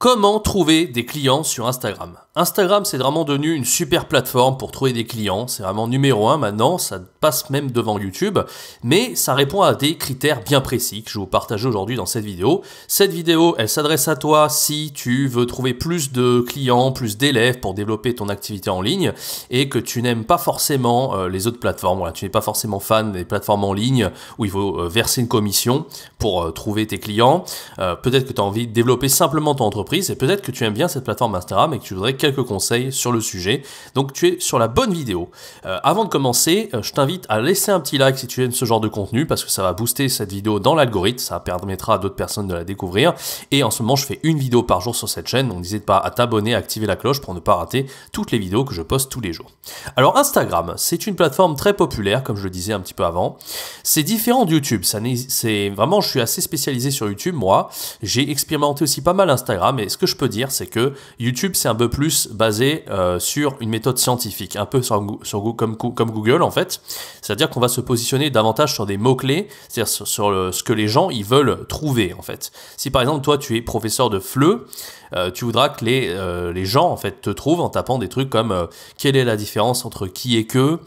Comment trouver des clients sur Instagram? Instagram, c'est vraiment devenu une super plateforme pour trouver des clients. C'est vraiment numéro 1 maintenant, ça passe même devant YouTube. Mais ça répond à des critères bien précis que je vais vous partager aujourd'hui dans cette vidéo. Cette vidéo, elle s'adresse à toi si tu veux trouver plus de clients, plus d'élèves pour développer ton activité en ligne et que tu n'aimes pas forcément les autres plateformes. Voilà, tu n'es pas forcément fan des plateformes en ligne où il faut verser une commission pour trouver tes clients. Peut-être que tu as envie de développer simplement ton entreprise et peut-être que tu aimes bien cette plateforme Instagram et que tu voudrais quelques conseils sur le sujet. Donc tu es sur la bonne vidéo. Avant de commencer, je t'invite à laisser un petit like si tu aimes ce genre de contenu parce que ça va booster cette vidéo dans l'algorithme, ça permettra à d'autres personnes de la découvrir. Et en ce moment, je fais une vidéo par jour sur cette chaîne, donc n'hésite pas à t'abonner, à activer la cloche pour ne pas rater toutes les vidéos que je poste tous les jours. Alors Instagram, c'est une plateforme très populaire, comme je le disais un petit peu avant. C'est différent de YouTube. C'est vraiment, je suis assez spécialisé sur YouTube, moi. J'ai expérimenté aussi pas mal Instagram et ce que je peux dire, c'est que YouTube, c'est un peu plus basé sur une méthode scientifique, un peu comme Google en fait. C'est-à-dire qu'on va se positionner davantage sur des mots-clés, c'est-à-dire sur ce que les gens ils veulent trouver en fait. Si par exemple toi tu es professeur de FLE, tu voudras que les gens en fait te trouvent en tapant des trucs comme quelle est la différence entre qui et que,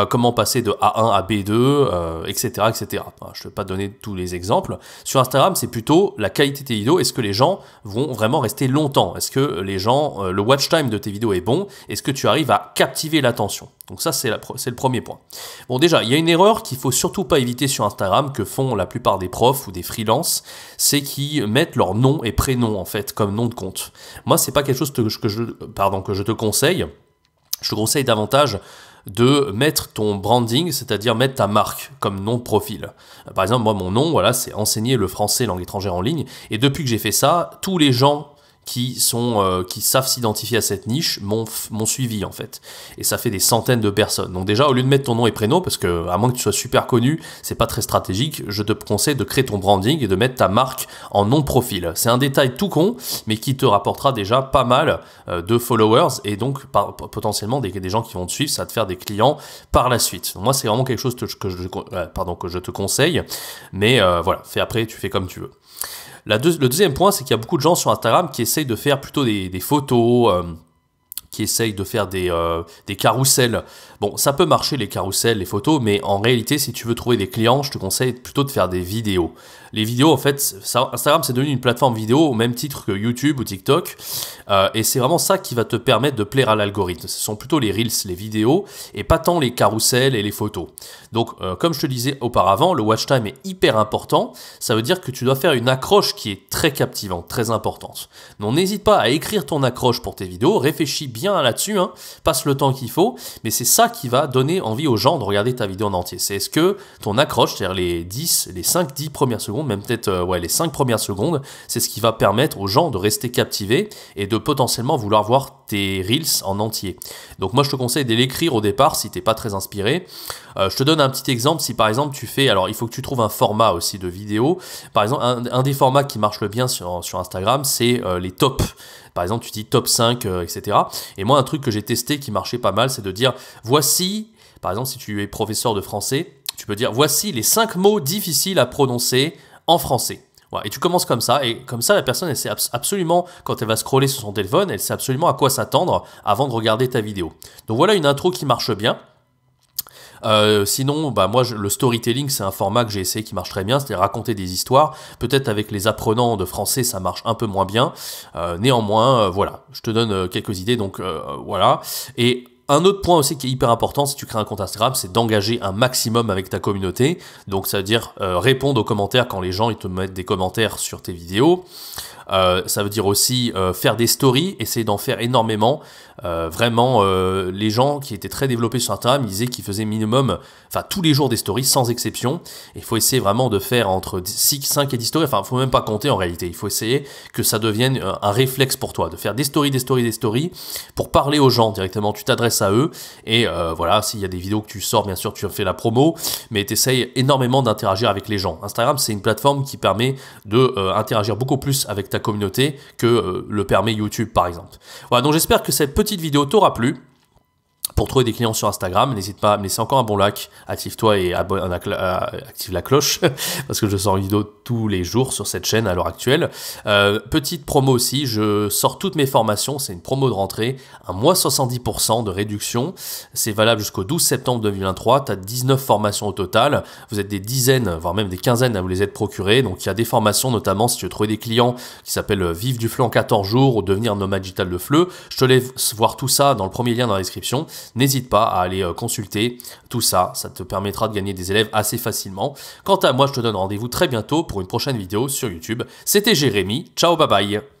comment passer de A1 à B2, etc., etc. Enfin, je ne vais pas donner tous les exemples. Sur Instagram, c'est plutôt la qualité de tes vidéos. Est-ce que les gens vont vraiment rester longtemps? Est-ce que les gens, le watch time de tes vidéos est bon? Est-ce que tu arrives à captiver l'attention? Donc ça, c'est le premier point. Bon, déjà, il y a une erreur qu'il faut surtout pas éviter sur Instagram, que font la plupart des profs ou des freelances, c'est qu'ils mettent leur nom et prénom, en fait, comme nom de compte. Moi, c'est pas quelque chose que je te conseille. Je te conseille davantage de mettre ton branding, c'est-à-dire mettre ta marque comme nom de profil. Par exemple, moi, mon nom, voilà, c'est enseigner le français langue étrangère en ligne. Et depuis que j'ai fait ça, tous les gens qui savent s'identifier à cette niche m'ont suivi en fait. Et ça fait des centaines de personnes. Donc déjà, au lieu de mettre ton nom et prénom, parce que à moins que tu sois super connu, c'est pas très stratégique, je te conseille de créer ton branding et de mettre ta marque en nom de profil. C'est un détail tout con, mais qui te rapportera déjà pas mal de followers et donc potentiellement des gens qui vont te suivre, ça va te faire des clients par la suite. Donc moi, c'est vraiment quelque chose que je te conseille, mais voilà, tu fais comme tu veux. Le deuxième point, c'est qu'il y a beaucoup de gens sur Instagram qui essayent de faire plutôt des photos, qui essayent de faire des carousels. Bon, ça peut marcher les carousels, les photos, mais en réalité, si tu veux trouver des clients, je te conseille plutôt de faire des vidéos. Les vidéos, en fait, Instagram, c'est devenu une plateforme vidéo au même titre que YouTube ou TikTok. Et c'est vraiment ça qui va te permettre de plaire à l'algorithme. Ce sont plutôt les Reels, les vidéos, et pas tant les carousels et les photos. Donc, comme je te disais auparavant, le watch time est hyper important. Ça veut dire que tu dois faire une accroche qui est très captivante, très importante. Donc, n'hésite pas à écrire ton accroche pour tes vidéos. Réfléchis bien là-dessus, hein, passe le temps qu'il faut. Mais c'est ça qui va donner envie aux gens de regarder ta vidéo en entier. C'est est-ce que ton accroche, c'est-à-dire les 5-10 premières secondes, même peut-être les 5 premières secondes, c'est ce qui va permettre aux gens de rester captivés et de potentiellement vouloir voir tes Reels en entier. Donc moi je te conseille de l'écrire au départ si t'es pas très inspiré. Je te donne un petit exemple. Si par exemple tu fais, alors il faut que tu trouves un format aussi de vidéo. Par exemple un des formats qui marche le bien sur Instagram, c'est les tops. Par exemple, tu dis top 5, etc. Et moi, un truc que j'ai testé qui marchait pas mal, c'est de dire, voici, par exemple, si tu es professeur de français, tu peux dire, voici les 5 mots difficiles à prononcer en français. Voilà. Et tu commences comme ça, et comme ça, la personne, elle sait absolument, quand elle va scroller sur son téléphone, elle sait absolument à quoi s'attendre avant de regarder ta vidéo. Donc voilà une intro qui marche bien. Sinon, moi, le storytelling, c'est un format que j'ai essayé qui marche très bien, c'est-à-dire raconter des histoires. Peut-être avec les apprenants de français, ça marche un peu moins bien. Néanmoins, voilà, je te donne quelques idées, donc voilà. Et un autre point aussi qui est hyper important si tu crées un compte Instagram, c'est d'engager un maximum avec ta communauté. Donc ça veut dire répondre aux commentaires quand les gens ils te mettent des commentaires sur tes vidéos. Ça veut dire aussi faire des stories, essayer d'en faire énormément. Vraiment, les gens qui étaient très développés sur Instagram, ils disaient qu'ils faisaient minimum, tous les jours des stories, sans exception. Il faut essayer vraiment de faire entre 5 et 10 stories. Enfin, il faut même pas compter en réalité. Il faut essayer que ça devienne un réflexe pour toi, de faire des stories, pour parler aux gens directement. Tu t'adresses à eux et voilà, s'il y a des vidéos que tu sors, bien sûr, tu fais la promo, mais tu essayes énormément d'interagir avec les gens. Instagram, c'est une plateforme qui permet de interagir beaucoup plus avec ta communauté que le permet YouTube, par exemple. Voilà, donc j'espère que cette petite vidéo t'aura plu. Pour trouver des clients sur Instagram, n'hésite pas à me laisser encore un bon like, active-toi et active la cloche, parce que je sors une vidéo tous les jours sur cette chaîne à l'heure actuelle. Petite promo aussi, je sors toutes mes formations, c'est une promo de rentrée, un mois 70% de réduction, c'est valable jusqu'au 12 septembre 2023, tu as 19 formations au total, vous êtes des dizaines, voire même des quinzaines à vous les être procurées, donc il y a des formations notamment si tu veux trouver des clients qui s'appellent Vivre du fleu en 14 jours ou devenir nomade digital de fleu, je te laisse voir tout ça dans le premier lien dans la description. N'hésite pas à aller consulter tout ça, ça te permettra de gagner des élèves assez facilement. Quant à moi, je te donne rendez-vous très bientôt pour une prochaine vidéo sur YouTube. C'était Jérémy, ciao, bye bye.